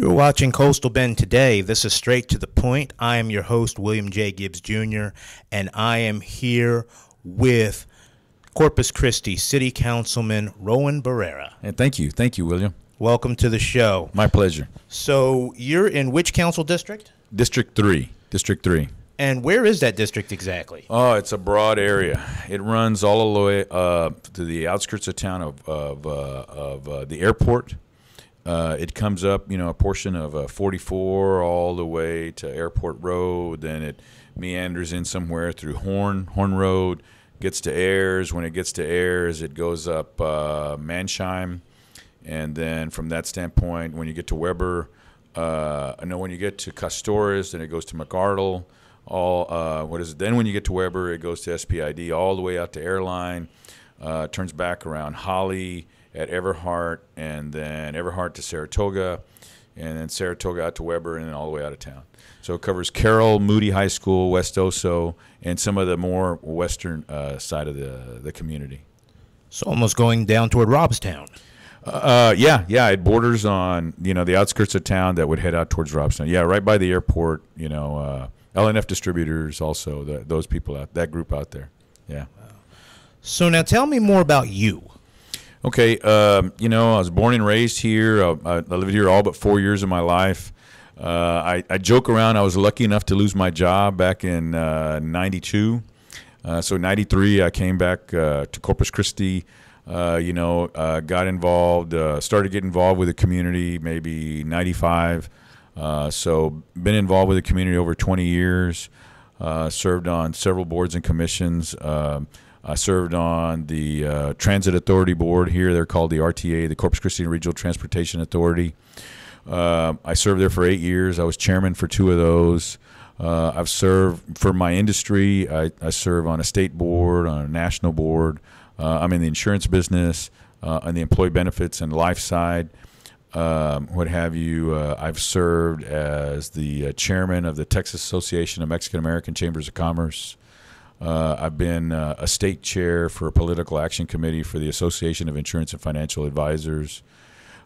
You're watching Coastal Bend today. This is Straight to the Point. I am your host, William J. Gibbs Jr., and I am here with Corpus Christi City Councilman Roland Barrera. And thank you, William. Welcome to the show. My pleasure. So you're in which council district? District 3. And where is that district exactly? Oh, it's a broad area. It runs all the way to the outskirts of town of the airport. It comes up, a portion of 44 all the way to Airport Road. Then it meanders in somewhere through Horn Road, gets to Ayers. When it gets to Ayers, it goes up Mansheim. And then from that standpoint, when you get to Weber, when you get to Castores, then it goes to McArdle. Then when you get to Weber, it goes to SPID all the way out to Airline, turns back around Holly at Everhart, and then Everhart to Saratoga, and then Saratoga out to Weber, and then all the way out of town. So it covers Carroll, Moody High School, West Oso, and some of the more western side of the community. So almost going down toward Robstown. Yeah, it borders on, the outskirts of town that would head out towards Robstown. Yeah, right by the airport, LNF Distributors also, those people, that group out there. Yeah. So now tell me more about you. Okay, I was born and raised here. I lived here all but 4 years of my life. I joke around. I was lucky enough to lose my job back in 92. So 93, I came back to Corpus Christi, got involved, started getting involved with the community maybe 95. So been involved with the community over 20 years, served on several boards and commissions. I served on the Transit Authority Board here. They're called the RTA, the Corpus Christi Regional Transportation Authority. I served there for 8 years. I was chairman for 2 of those. I've served for my industry. I serve on a state board, on a national board. I'm in the insurance business, on the employee benefits and life side, what have you. I've served as the chairman of the Texas Association of Mexican American Chambers of Commerce. I've been a state chair for a political action committee for the Association of Insurance and Financial Advisors.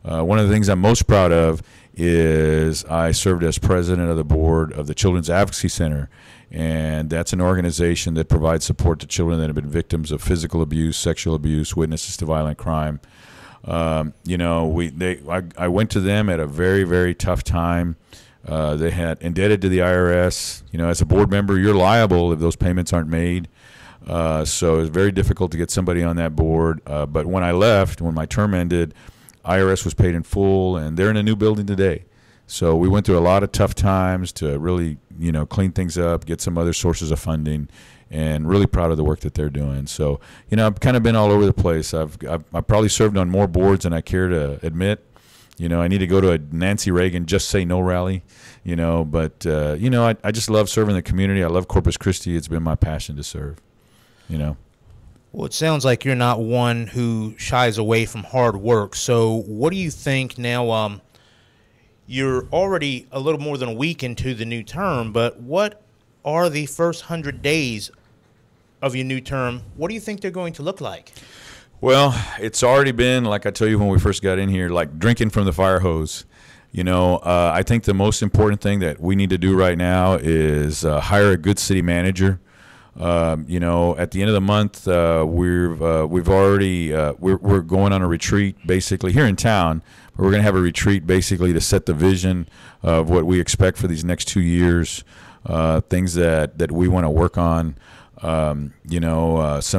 One of the things I'm most proud of is I served as president of the board of the Children's Advocacy Center, and that's an organization that provides support to children that have been victims of physical abuse, sexual abuse, witnesses to violent crime. I went to them at a very, very tough time. They had indebted to the IRS. As a board member, you're liable if those payments aren't made. So it was very difficult to get somebody on that board. But when I left, when my term ended, IRS was paid in full, and they're in a new building today. So we went through a lot of tough times to really, clean things up, get some other sources of funding, and really proud of the work that they're doing. So, I've kind of been all over the place. I've probably served on more boards than I care to admit. I need to go to a Nancy Reagan Just Say No rally, but, I just love serving the community. I love Corpus Christi. It's been my passion to serve, Well, it sounds like you're not one who shies away from hard work. So what do you think now? You're already a little more than a week into the new term, but what are the first 100 days of your new term? What do you think they're going to look like? Well, it's already been, like I tell you when we first got in here, like drinking from the fire hose. I think the most important thing that we need to do right now is hire a good city manager. At the end of the month, we're going on a retreat basically here in town. We're going to have a retreat basically to set the vision of what we expect for these next 2 years, things that we want to work on. Some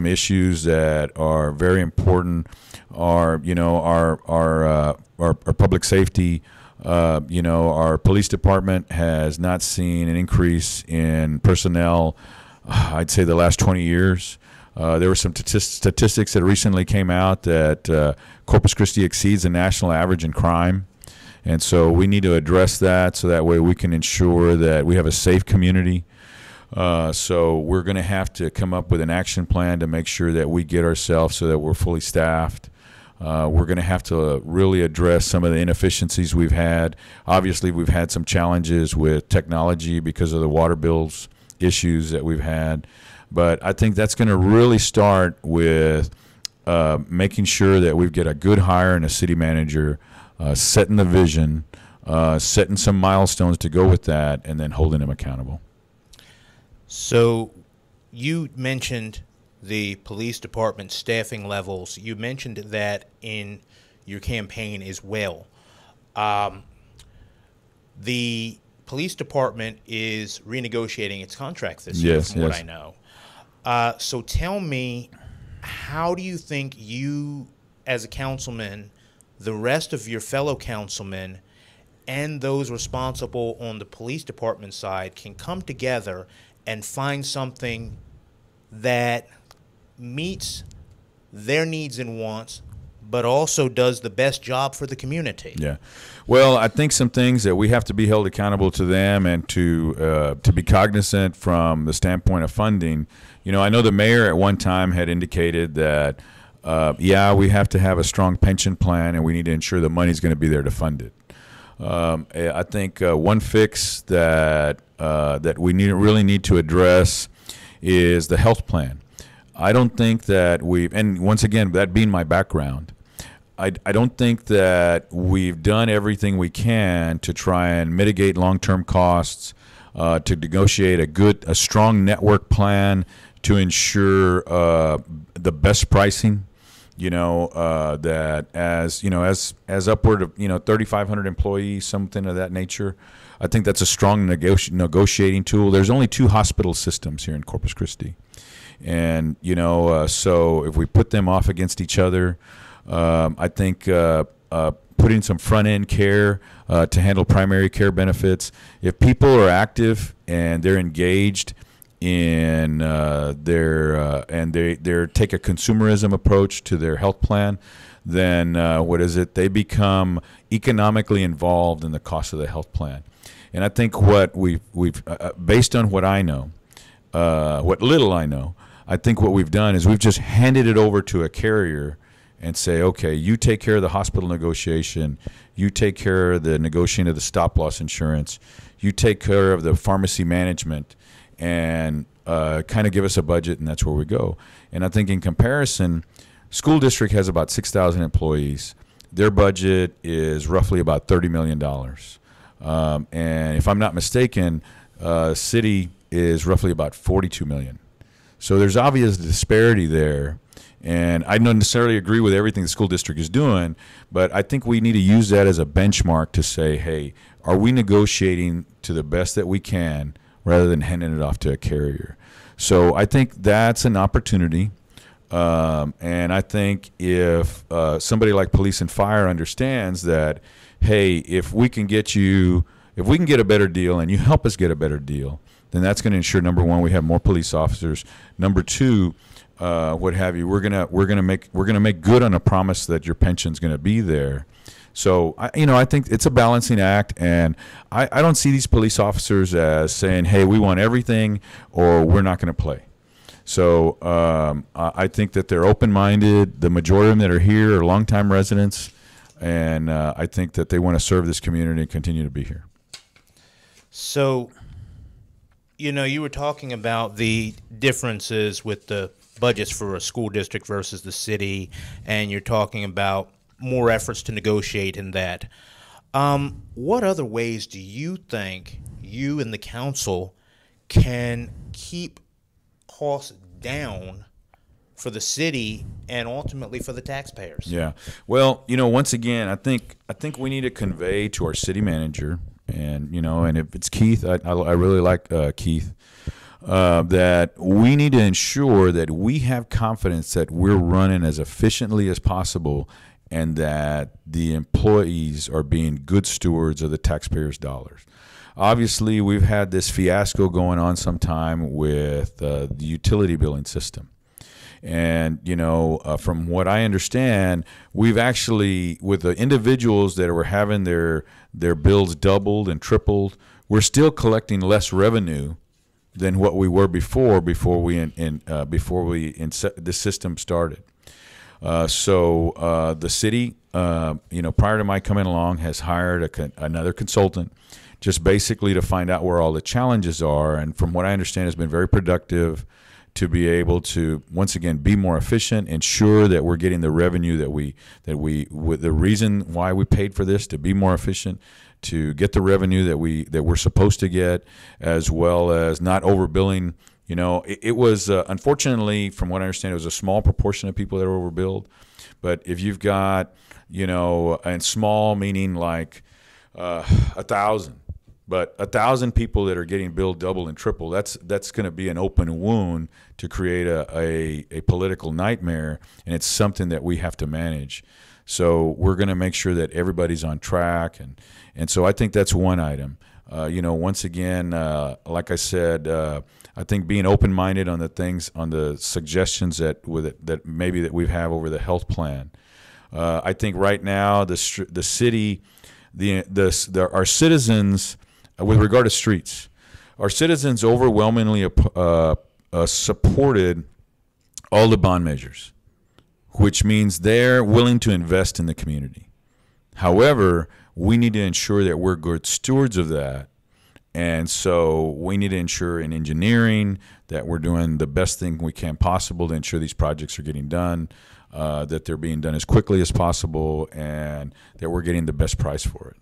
issues that are very important are, our public safety. Our police department has not seen an increase in personnel, I'd say, the last 20 years. There were some statistics that recently came out that Corpus Christi exceeds the national average in crime. And so we need to address that so that way we can ensure that we have a safe community. So we're going to have to come up with an action plan to make sure that we get ourselves so that we're fully staffed. We're going to have to really address some of the inefficiencies we've had. Obviously, we've had some challenges with technology because of the water bills issues that we've had. But I think that's going to really start with making sure that we get a good hire and a city manager, setting the vision, setting some milestones to go with that, and then holding them accountable. So you mentioned the police department staffing levels. You mentioned that in your campaign as well. The police department is renegotiating its contract this year, from what I know. So tell me, how do you think you, as a councilman, the rest of your fellow councilmen, and those responsible on the police department side can come together and find something that meets their needs and wants, but also does the best job for the community? Yeah. Well, I think some things that we have to be held accountable to them, and to be cognizant from the standpoint of funding. You know, I know the mayor at one time had indicated that, we have to have a strong pension plan, and we need to ensure the money's going to be there to fund it. I think one fix that we really need to address is the health plan. I don't think that and once again, that being my background, I don't think that we've done everything we can to try and mitigate long-term costs, to negotiate a strong network plan to ensure the best pricing. That as upward of 3,500 employees, something of that nature. I think that's a strong negotiating tool. There's only 2 hospital systems here in Corpus Christi, and so if we put them off against each other, I think putting some front end care to handle primary care benefits. If people are active and they're engaged in they take a consumerism approach to their health plan, then they become economically involved in the cost of the health plan. And I think what we've based on what I know, what little I know, I think what we've done is we've just handed it over to a carrier and say, okay, you take care of the hospital negotiation, you take care of the negotiating of the stop loss insurance, you take care of the pharmacy management, and kind of give us a budget, and that's where we go. And I think in comparison, school district has about 6,000 employees. Their budget is roughly about $30 million. And if I'm not mistaken, city is roughly about $42 million. So there's obvious disparity there. And I don't necessarily agree with everything the school district is doing, but I think we need to use that as a benchmark to say, hey, are we negotiating to the best that we can, rather than handing it off to a carrier? So I think that's an opportunity. And I think if somebody like police and fire understands that, hey, if we can get a better deal and you help us get a better deal, then that's going to ensure, number one, we have more police officers. Number two, what have you, we're gonna make good on a promise that your pension's going to be there. So, I think it's a balancing act, and I don't see these police officers as saying, hey, we want everything or we're not going to play. So I think that they're open-minded. The majority of them that are here are longtime residents, and I think that they want to serve this community and continue to be here. So, you were talking about the differences with the budgets for a school district versus the city, and you're talking about more efforts to negotiate in that. What other ways do you think you and the council can keep costs down for the city and ultimately for the taxpayers? Yeah. Well, once again, I think we need to convey to our city manager, and and if it's Keith, I really like Keith, that we need to ensure that we have confidence that we're running as efficiently as possible, and that the employees are being good stewards of the taxpayers' dollars. Obviously, we've had this fiasco going on some time with the utility billing system. And, from what I understand, we've actually, with the individuals that were having their bills doubled and tripled, we're still collecting less revenue than what we were before the system started. So the city, prior to my coming along, has hired another consultant, just basically to find out where all the challenges are. And from what I understand, has been very productive to be able to, once again, be more efficient, ensure that we're getting the revenue that the reason why we paid for this, to be more efficient, to get the revenue that we're supposed to get, as well as not overbilling. You know, it was unfortunately, from what I understand, it was a small proportion of people that were overbilled. But if you've got, you know, and small meaning like 1,000. But 1,000 people that are getting billed double and triple, that's going to be an open wound to create a political nightmare, and it's something that we have to manage. So we're going to make sure that everybody's on track, and so I think that's one item. You know, once again, like I said, I think being open-minded on the things, on the suggestions that maybe that we have over the health plan. I think right now the city, our citizens. With regard to streets, our citizens overwhelmingly supported all the bond measures, which means they're willing to invest in the community. However, we need to ensure that we're good stewards of that. And so we need to ensure in engineering that we're doing the best thing we can possible to ensure these projects are getting done, that they're being done as quickly as possible, and that we're getting the best price for it.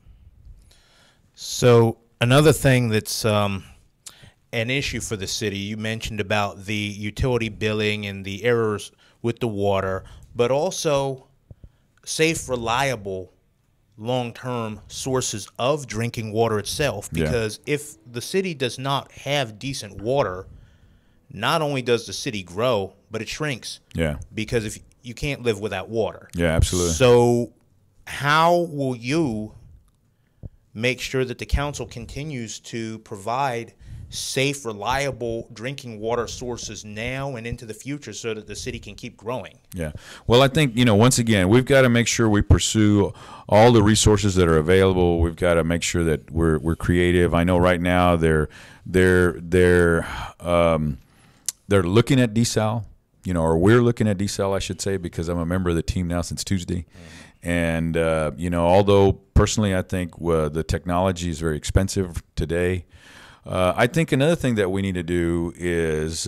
So another thing that's an issue for the city, you mentioned about the utility billing and the errors with the water, but also safe, reliable, long-term sources of drinking water itself. Because if the city does not have decent water, not only does the city grow, but it shrinks. Yeah. Because if you can't live without water. Yeah, absolutely. So how will you make sure that the council continues to provide safe, reliable drinking water sources now and into the future so that the city can keep growing? Yeah. Well, I think, you know, once again, we've got to make sure we pursue all the resources that are available. We've got to make sure that we're creative. I know right now they're looking at desal, you know, or we're looking at desal, I should say, because I'm a member of the team now since Tuesday. And, you know, although personally I think the technology is very expensive today, I think another thing that we need to do is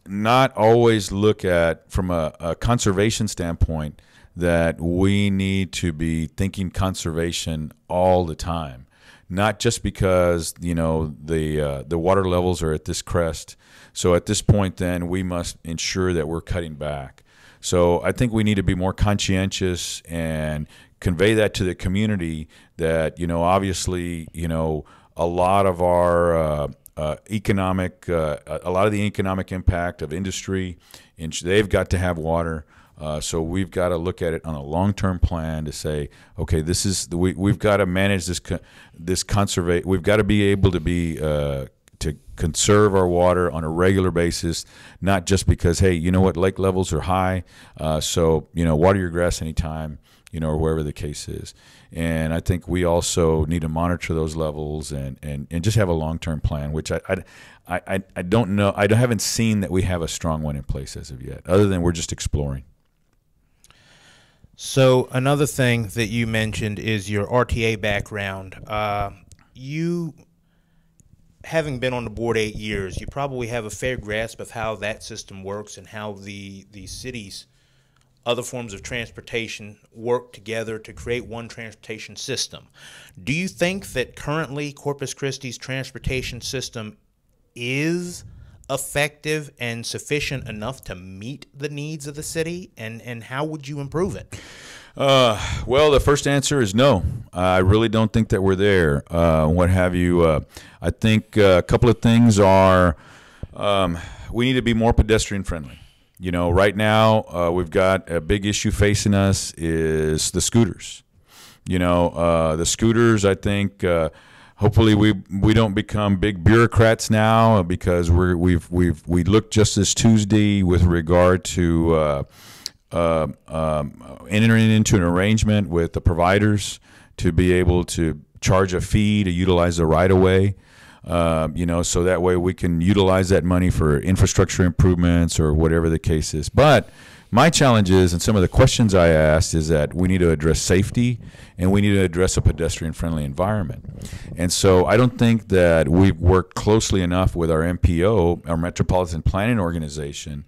not always look at, from a conservation standpoint, that we need to be thinking conservation all the time. Not just because, you know, the water levels are at this crest. So at this point, then, we must ensure that we're cutting back. So I think we need to be more conscientious and convey that to the community that, you know, obviously, you know, a lot of our a lot of the economic impact of industry, and they've got to have water. So we've got to look at it on a long-term plan to say, okay, this is we've got to manage this conservate. We've got to be able to be to conserve our water on a regular basis, not just because, hey, you know what, lake levels are high, so, you know, water your grass anytime, you know, or wherever the case is. And I think we also need to monitor those levels and just have a long-term plan, which I don't know. I haven't seen that we have a strong one in place as of yet, other than we're just exploring. So another thing that you mentioned is your RTA background. You, having been on the board 8 years, you probably have a fair grasp of how that system works and how the city's other forms of transportation work together to create one transportation system. Do you think that currently Corpus Christi's transportation system is effective and sufficient enough to meet the needs of the city, and how would you improve it? Well, the first answer is no. I really don't think that we're there. What have you? I think a couple of things are we need to be more pedestrian friendly. You know, right now we've got a big issue facing us is the scooters. You know, the scooters, I think, hopefully we don't become big bureaucrats now, because we looked just this Tuesday with regard to entering into an arrangement with the providers to be able to charge a fee to utilize the right-of-way. You know, so that way we can utilize that money for infrastructure improvements or whatever the case is. But my challenge is, and some of the questions I asked, is that we need to address safety and we need to address a pedestrian-friendly environment. And so I don't think that we've worked closely enough with our MPO, our Metropolitan Planning Organization,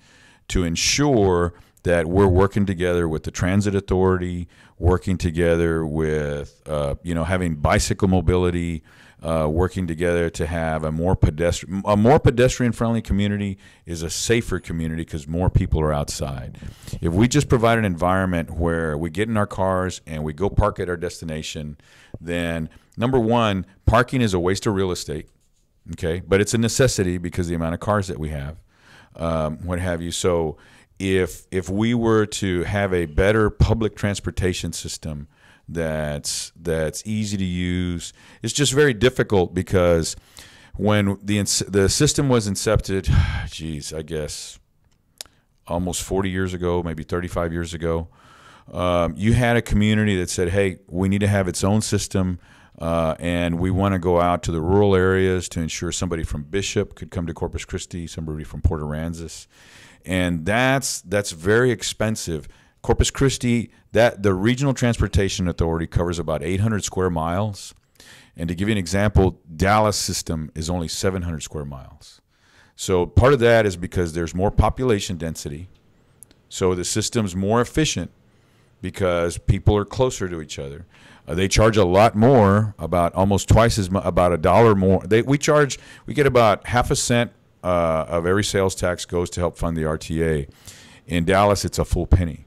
to ensure that we're working together with the transit authority, working together with having bicycle mobility, working together to have a more pedestrian friendly community is a safer community because more people are outside. If we just provide an environment where we get in our cars and we go park at our destination, then number one, parking is a waste of real estate. Okay, but it's a necessity because of the amount of cars that we have, what have you. So if we were to have a better public transportation system that's easy to use, it's just very difficult because when the system was incepted, I guess almost 40 years ago, maybe 35 years ago, you had a community that said, hey, we need to have its own system. And we want to go out to the rural areas to ensure somebody from Bishop could come to Corpus Christi, somebody from Port Aransas. And that's very expensive. Corpus Christi, the Regional Transportation Authority covers about 800 square miles. And to give you an example, Dallas system is only 700 square miles. So part of that is because there's more population density. So the system's more efficient because people are closer to each other. They charge a lot more, about almost twice as much, about $1 more. We get about half a cent of every sales tax goes to help fund the RTA. In Dallas, it's a full penny.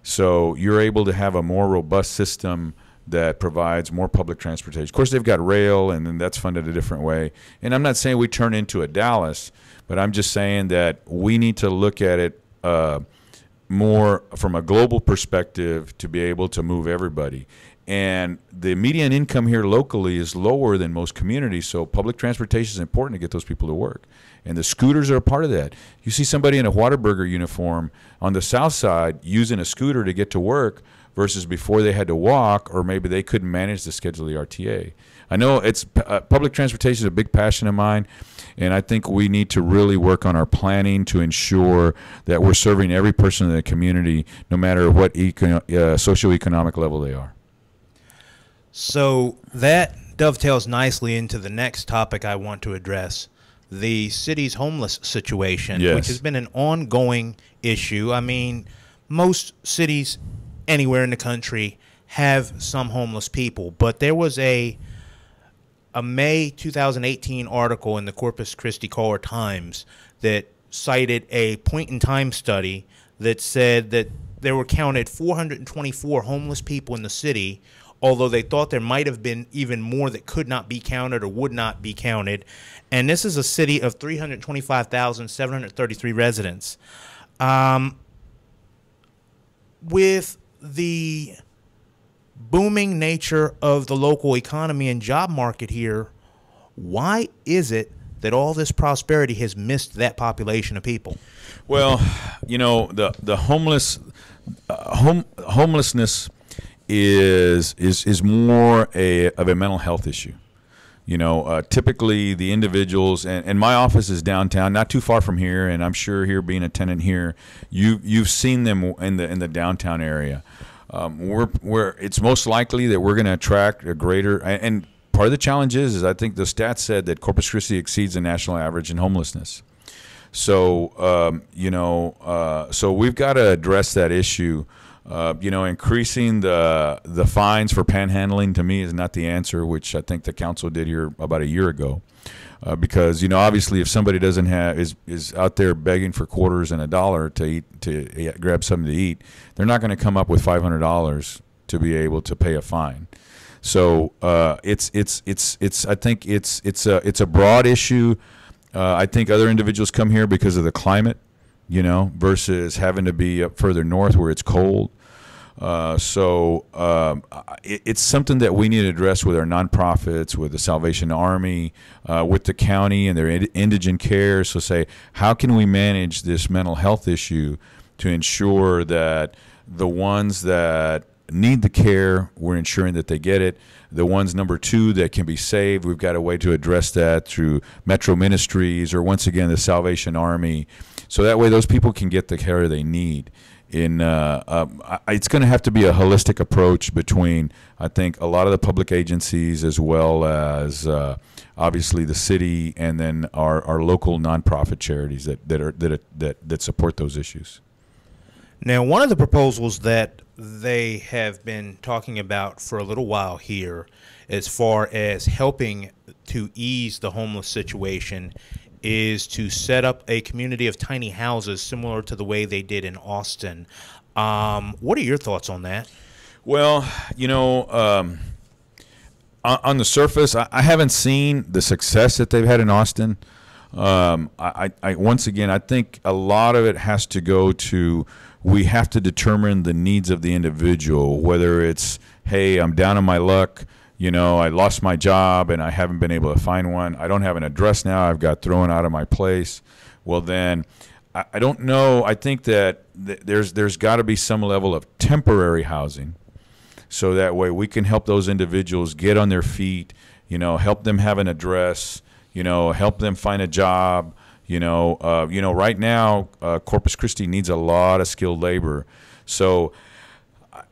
So you're able to have a more robust system that provides more public transportation. Of course, they've got rail, and then that's funded a different way. And I'm not saying we turn into a Dallas, but I'm just saying that we need to look at it more from a global perspective to be able to move everybody. And the median income here locally is lower than most communities, so public transportation is important to get those people to work. And the scooters are a part of that. You see somebody in a Whataburger uniform on the south side using a scooter to get to work versus before they had to walk, or maybe they couldn't manage to schedule the RTA. I know it's public transportation is a big passion of mine, and I think we need to really work on our planning to ensure that we're serving every person in the community, no matter what socioeconomic level they are. So that dovetails nicely into the next topic I want to address, the city's homeless situation, yes, which has been an ongoing issue. I mean, most cities anywhere in the country have some homeless people, but there was a May 2018 article in the Corpus Christi Caller-Times that cited a point-in-time study that said that there were counted 424 homeless people in the city, although they thought there might have been even more that could not be counted or would not be counted. And this is a city of 325,733 residents. With the booming nature of the local economy and job market here, why is it that all this prosperity has missed that population of people? Well, you know, the homelessness is more of a mental health issue. You know, typically the individuals, and my office is downtown, not too far from here, and I'm sure here being a tenant here, you've seen them in the downtown area. It's most likely that we're going to attract a greater, and part of the challenge is I think the stats said that Corpus Christi exceeds the national average in homelessness. So so we've got to address that issue. Increasing the fines for panhandling to me is not the answer, which I think the council did here about a year ago. Because obviously, if somebody doesn't have is out there begging for quarters and $1 to eat to grab something to eat, they're not going to come up with $500 to be able to pay a fine. So I think it's a broad issue. I think other individuals come here because of the climate, versus having to be up further north where it's cold. It's something that we need to address with our nonprofits, with the Salvation Army, with the county and their indigent care. So say, how can we manage this mental health issue to ensure that the ones that need the care, we're ensuring that they get it. The ones, number two, that can be saved, we've got a way to address that through Metro Ministries or, once again, the Salvation Army. So that way those people can get the care they need. It's going to have to be a holistic approach between, I think, a lot of the public agencies as well as obviously the city, and then our local nonprofit charities that support those issues. Now, one of the proposals that they have been talking about for a little while here, as far as helping to ease the homeless situation, is to set up a community of tiny houses similar to the way they did in Austin. What are your thoughts on that? Well, on the surface, I haven't seen the success that they've had in Austin. Once again, I think a lot of it has to go to, we have to determine the needs of the individual, whether it's, hey, I'm down on my luck, I lost my job and I haven't been able to find one. I don't have an address now. I've got thrown out of my place. Well, then I don't know. I think that there's got to be some level of temporary housing, so that way we can help those individuals get on their feet, help them have an address, help them find a job. Right now, Corpus Christi needs a lot of skilled labor. So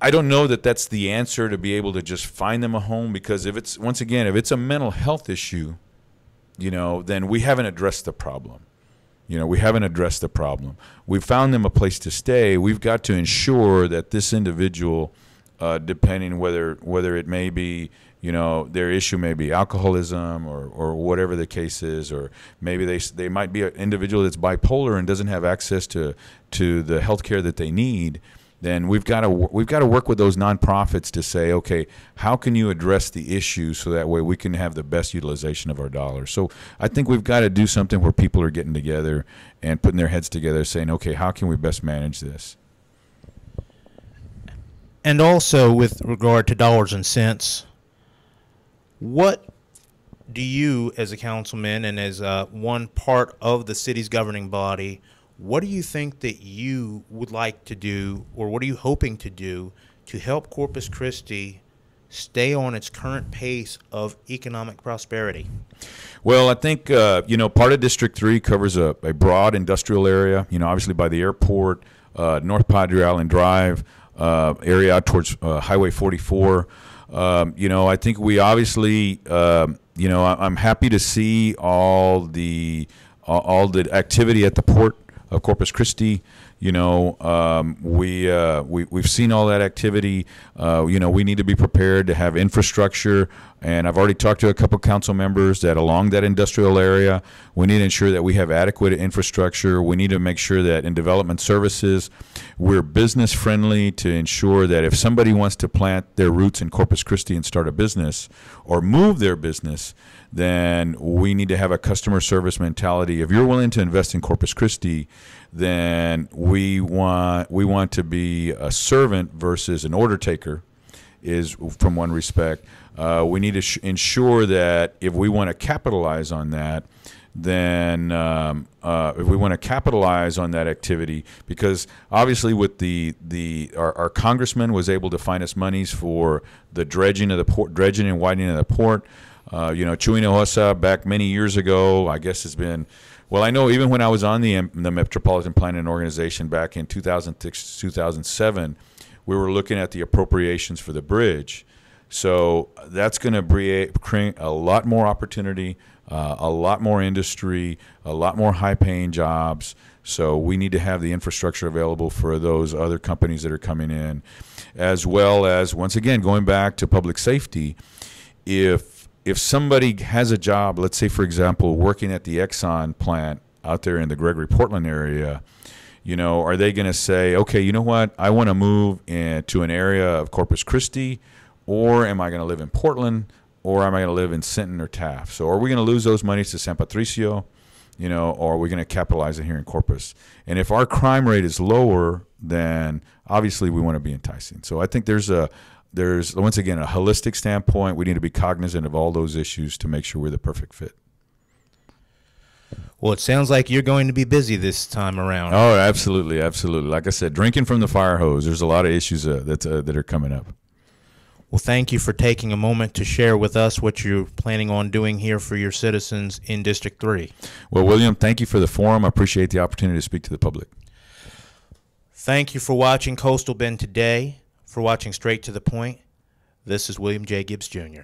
I don't know that that's the answer to be able to just find them a home, because if it's a mental health issue, then we haven't addressed the problem. We haven't addressed the problem. We've found them a place to stay. We've got to ensure that this individual, depending whether it may be, their issue may be alcoholism or whatever the case is, or maybe they might be an individual that's bipolar and doesn't have access to the health care that they need. Then we've got to work with those nonprofits to say, okay, how can you address the issue so that way we can have the best utilization of our dollars? So I think we've got to do something where people are getting together and putting their heads together, saying, okay, how can we best manage this? And also, with regard to dollars and cents, what do you, as a councilman and as one part of the city's governing body, what do you think that you would like to do, or what are you hoping to do to help Corpus Christi stay on its current pace of economic prosperity? Well, I think, part of District 3 covers a broad industrial area, obviously by the airport, North Padre Island Drive, area out towards Highway 44. I think we obviously, I'm happy to see all the activity at the port of Corpus Christi. We've seen all that activity. We need to be prepared to have infrastructure, and I've already talked to a couple council members that along that industrial area, we need to ensure that we have adequate infrastructure. We need to make sure that in development services, we're business friendly, to ensure that if somebody wants to plant their roots in Corpus Christi and start a business or move their business, then we need to have a customer service mentality. If you're willing to invest in Corpus Christi, then we want to be a servant versus an order taker, is from one respect. We need to ensure that if we want to capitalize on that, then if we want to capitalize on that activity, because obviously with our congressman was able to find us monies for the dredging of the port, dredging and widening of the port. Chuy Hinojosa back many years ago, I guess it's been, well, I know even when I was on the Metropolitan Planning Organization back in 2006, 2007, we were looking at the appropriations for the bridge. So that's going to create a lot more opportunity, a lot more industry, a lot more high-paying jobs. So we need to have the infrastructure available for those other companies that are coming in, as well as, once again, going back to public safety. If somebody has a job, let's say, for example, working at the Exxon plant out there in the Gregory Portland area, are they going to say, okay, you know what, I want to move to an area of Corpus Christi, or am I going to live in Portland, or am I going to live in Sinton or Taft? So are we going to lose those monies to San Patricio, or are we going to capitalize it here in Corpus? And if our crime rate is lower, then obviously we want to be enticing. So I think there's once again a holistic standpoint. We need to be cognizant of all those issues to make sure we're the perfect fit. Well, it sounds like you're going to be busy this time around. Oh, absolutely, absolutely. Like I said, drinking from the fire hose. There's a lot of issues that are coming up. Well, thank you for taking a moment to share with us what you're planning on doing here for your citizens in District 3. Well, William, thank you for the forum. I appreciate the opportunity to speak to the public. Thank you for watching Coastal Bend today, for watching Straight to the Point. This is William J. Gibbs, Jr.